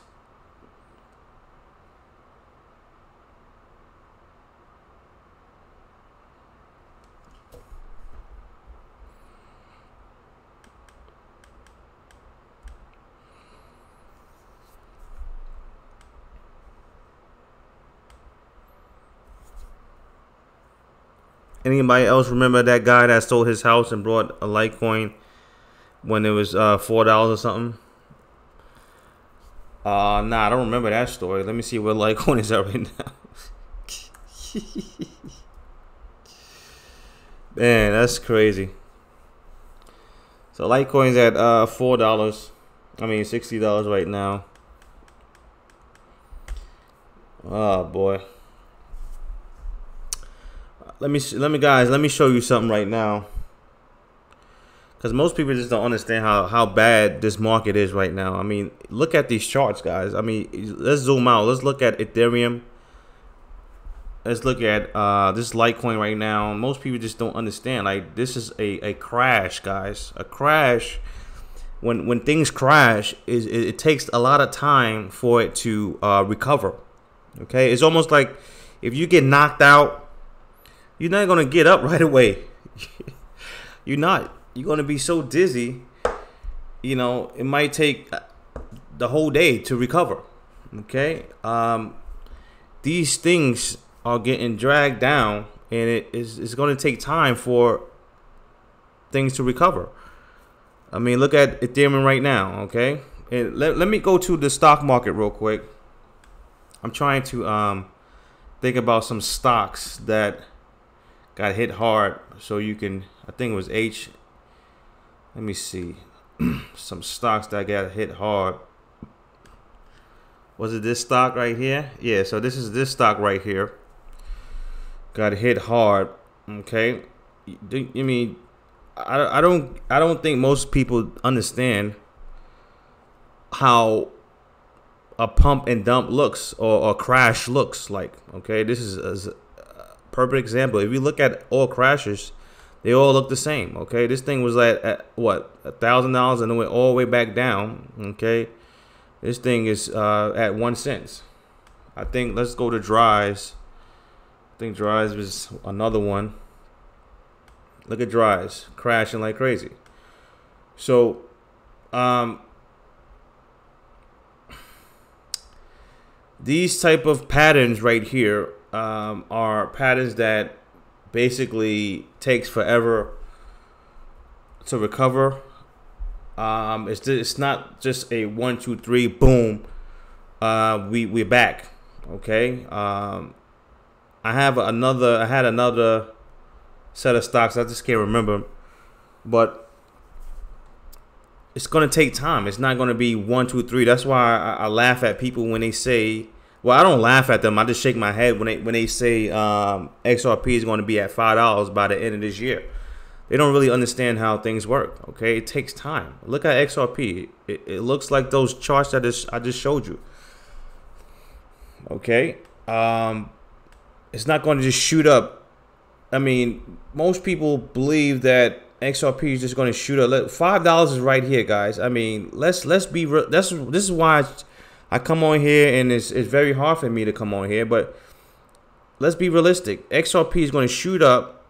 Speaker 1: Anybody else remember that guy that sold his house and brought a Litecoin when it was $4 or something? Nah, I don't remember that story. Let me see where Litecoin is at right now. Man, that's crazy. So Litecoin's at $4. I mean $60 right now. Oh boy. Let me show you something right now. Because most people just don't understand how bad this market is right now. I mean, look at these charts, guys. I mean, let's zoom out. Let's look at Ethereum. Let's look at this Litecoin right now. Most people just don't understand. Like, this is a crash, guys. A crash. When things crash, it takes a lot of time for it to recover. Okay, it's almost like if you get knocked out, you're not gonna get up right away. You're not. You're gonna be so dizzy. You know, it might take the whole day to recover. Okay, these things are getting dragged down, and it's going to take time for things to recover. I mean, look at Ethereum right now. Okay, and let me go to the stock market real quick. I'm trying to think about some stocks that got hit hard, so you can. I think it was Let me see. Some stocks that got hit hard. Was it this stock right here? Yeah, so this is this stock right here. Got hit hard. Okay. I mean, I don't think most people understand how a pump and dump looks, or a crash looks like. Okay, this is a perfect example. If you look at all crashes, they all look the same. Okay, this thing was at what, $1,000, and it went all the way back down. Okay, this thing is at 1 cent. I think, let's go to Dries. I think Dries was another one. Look at Dries crashing like crazy. So these type of patterns right here are patterns that basically takes forever to recover. It's not just a 1, 2, 3, boom. We're back. Okay. I had another set of stocks. I just can't remember, but it's gonna take time. It's not gonna be 1, 2, 3. That's why I laugh at people when they say. Well, I don't laugh at them. I just shake my head when they say XRP is going to be at $5 by the end of this year. They don't really understand how things work. Okay, it takes time. Look at XRP. It looks like those charts that I just showed you. Okay, it's not going to just shoot up. I mean, most people believe that XRP is just going to shoot up. $5 is right here, guys. I mean, let's be real. This is why I come on here, and it's very hard for me to come on here, but let's be realistic. XRP is going to shoot up,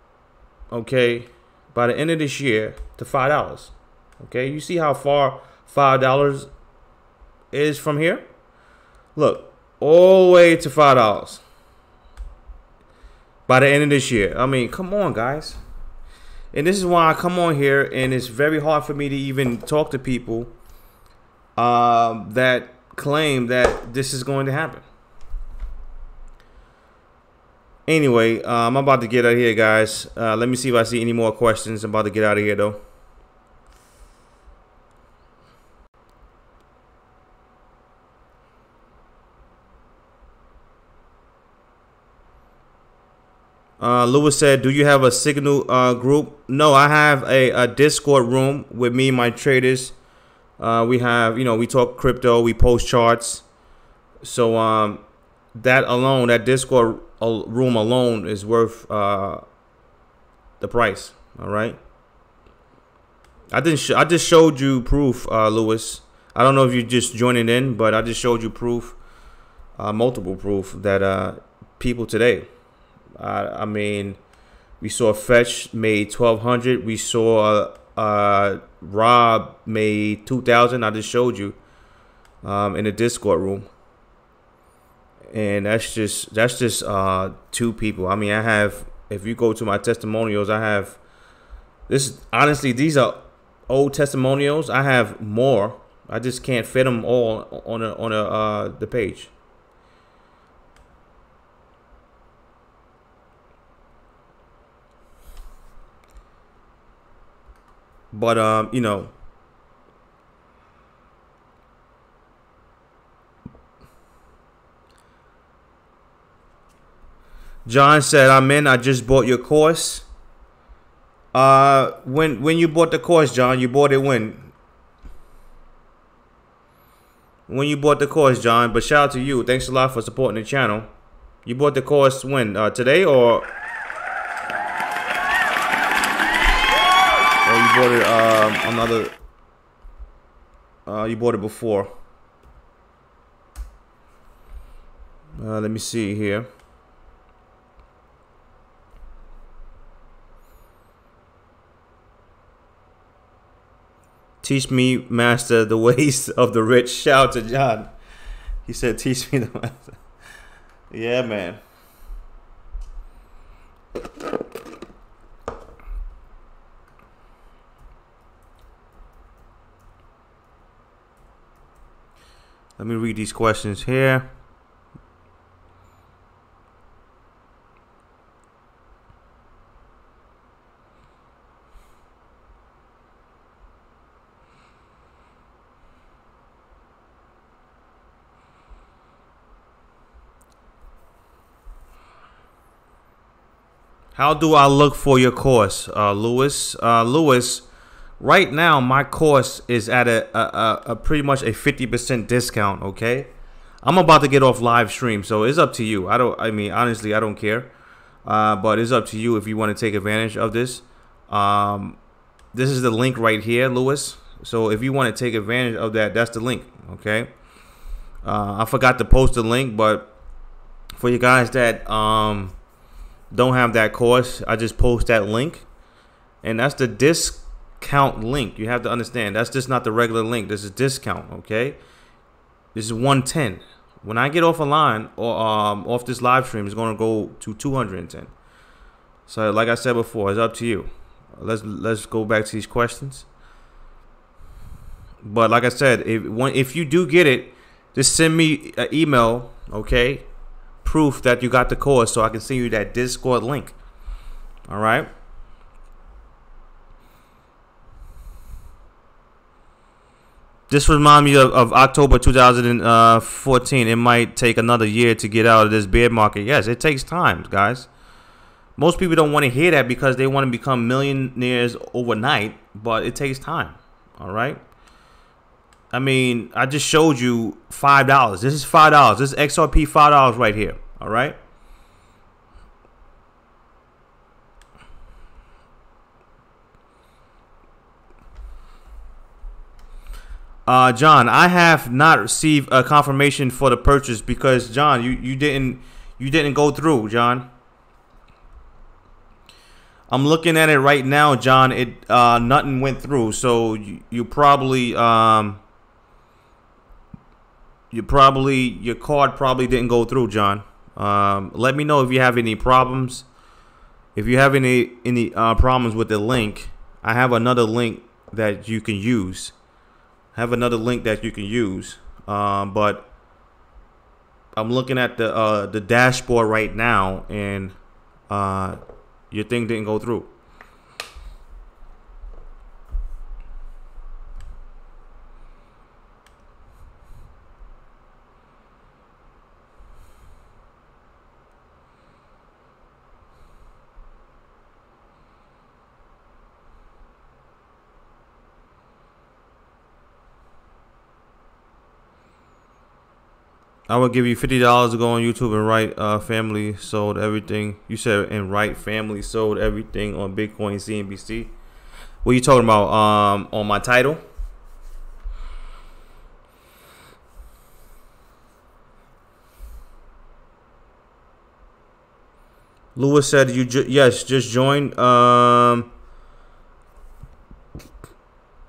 Speaker 1: okay, by the end of this year to $5. Okay, you see how far $5 is from here? Look, all the way to $5 by the end of this year. I mean, come on, guys. And this is why I come on here, and it's very hard for me to even talk to people that claim that this is going to happen. Anyway, I'm about to get out of here, guys. Let me see if I see any more questions. I'm about to get out of here, though. Lewis said, do you have a Signal group? No, I have a Discord room with me and my traders. We have, we talk crypto, we post charts. So that alone, that Discord room alone is worth the price. All right. I just showed you proof, Lewis. I don't know if you're just joining in, but I just showed you proof, multiple proof that people today. I mean, we saw Fetch made 1,200. We saw Rob made 2,000. I just showed you in the Discord room, and that's just two people. I mean, I have, if you go to my testimonials, I have this. Honestly, these are old testimonials. I have more. I just can't fit them all on the page. But John said, I'm in. I just bought your course. When you bought the course, John, you bought it when? When you bought the course, John. But shout out to you. Thanks a lot for supporting the channel. You bought the course when? Today or you bought it you bought it before? Let me see here. Teach me, master, the ways of the rich. Shout out to John. He said, teach me the master. Yeah, man. Let me read these questions here. How do I look for your course, Lewis? Lewis, right now my course is at a pretty much a 50% discount. Okay, I'm about to get off live stream, so it's up to you. I mean, honestly, I don't care. But it's up to you if you want to take advantage of this. This is the link right here, Lewis. So if you want to take advantage of that, that's the link. Okay. I forgot to post the link, but for you guys that don't have that course, I just post that link, and that's the discount link. You have to understand, that's just not the regular link. This is discount. Okay, this is 110. When I get off a line or off this live stream, it's going to go to 210. So like I said before, it's up to you. Let's go back to these questions. But like I said, if you do get it, just send me an email. Okay, proof that you got the course, so I can send you that Discord link. All right. This reminds me of October 2014. It might take another year to get out of this bear market. Yes, it takes time, guys. Most people don't want to hear that because they want to become millionaires overnight, but it takes time. All right. I mean, I just showed you $5. This is $5. This is XRP $5 right here. All right. John, I have not received a confirmation for the purchase because John, you didn't go through, John. I'm looking at it right now, John. It nothing went through, so you probably your card probably didn't go through, John. Let me know if you have any problems. If you have any problems with the link, I have another link that you can use. But I'm looking at the dashboard right now, and your thing didn't go through. I would give you $50 to go on YouTube and write family sold everything. You said and write family sold everything on Bitcoin CNBC. What are you talking about? On my title? Lewis said you yes, just join.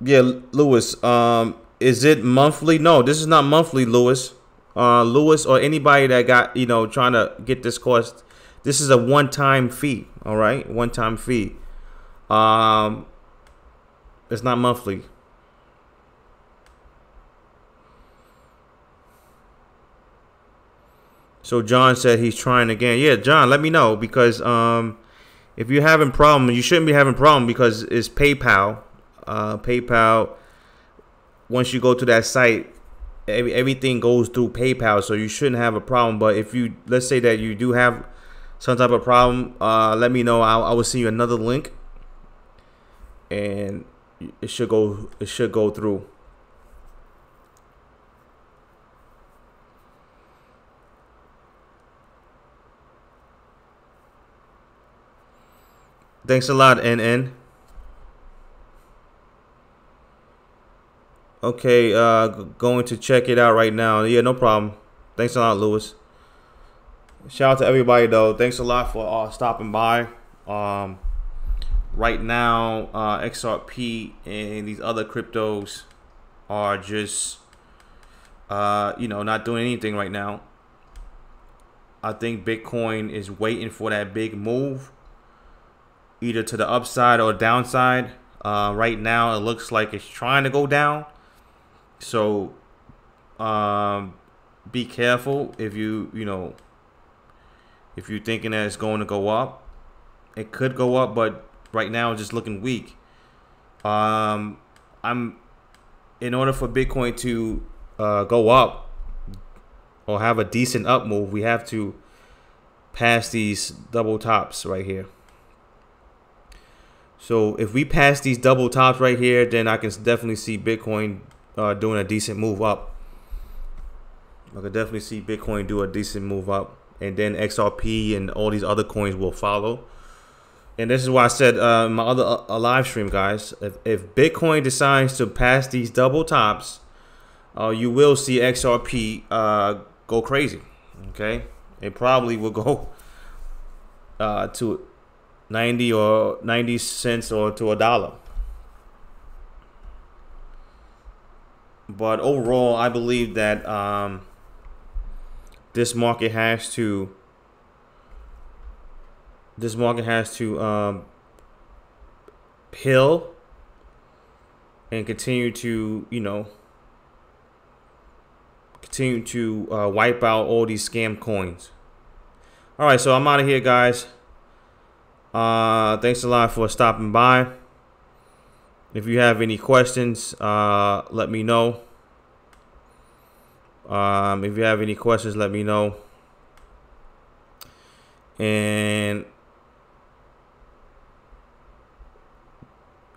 Speaker 1: Yeah, Lewis. Is it monthly? No, this is not monthly, Lewis. Lewis or anybody that got, trying to get this course, this is a one-time fee. All right, one-time fee. It's not monthly. So John said he's trying again. Yeah, John, let me know, because if you're having problem, you shouldn't be having problem because it's PayPal. PayPal. Once you go to that site, everything goes through PayPal, so you shouldn't have a problem. But if you, let's say that you do have some type of problem, let me know. I will send you another link, and it should go through. Thanks a lot, NN. Okay, going to check it out right now. Yeah, no problem. Thanks a lot, Lewis. Shout out to everybody though. Thanks a lot for stopping by. Right now, XRP and these other cryptos are just not doing anything right now. I think Bitcoin is waiting for that big move, either to the upside or downside. Right now, it looks like it's trying to go down. So be careful if you're thinking that it's going to go up. It could go up, but right now it's just looking weak. In order for Bitcoin to go up or have a decent up move, we have to pass these double tops right here. So if we pass these double tops right here, then I can definitely see Bitcoin doing a decent move up. I could definitely see Bitcoin do a decent move up, and then XRP and all these other coins will follow. And this is why I said in my other live stream, guys, if Bitcoin decides to pass these double tops, you will see XRP go crazy. Okay, it probably will go to 90 cents or to $1. But overall, I believe that this market has to pill and continue to wipe out all these scam coins. All right, so I'm out of here, guys. Thanks a lot for stopping by. If you have any questions, let me know. If you have any questions, let me know. And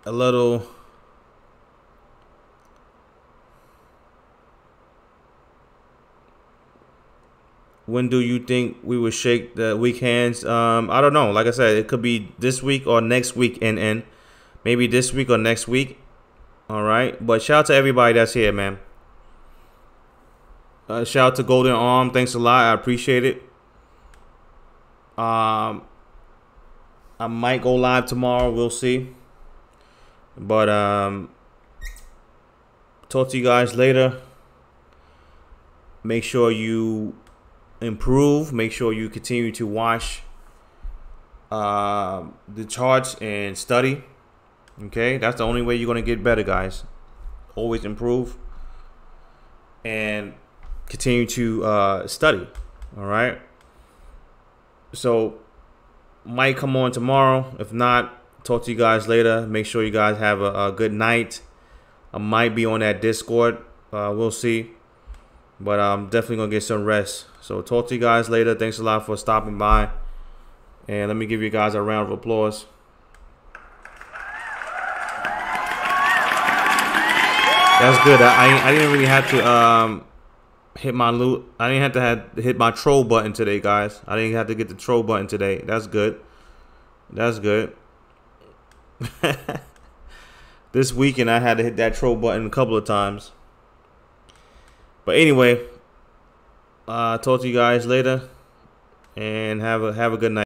Speaker 1: a little when do you think we will shake the weak hands? I don't know. Like I said, it could be this week or next week, and maybe this week or next week. All right. But shout out to everybody that's here, man. Shout out to Golden Arm. Thanks a lot. I appreciate it. I might go live tomorrow. We'll see. But talk to you guys later. Make sure you improve. Make sure you continue to watch the charts and study. Okay, that's the only way you're gonna get better, guys. Always improve and continue to study. All right. So might come on tomorrow. If not, talk to you guys later. Make sure you guys have a good night. I might be on that Discord. We'll see. But I'm definitely gonna get some rest. So talk to you guys later. Thanks a lot for stopping by. And let me give you guys a round of applause. That's good. I didn't really have to hit my loot. I didn't have to hit my troll button today, guys. I didn't have to get the troll button today. That's good. That's good. This weekend I had to hit that troll button a couple of times. But anyway, talk to you guys later, and have a good night.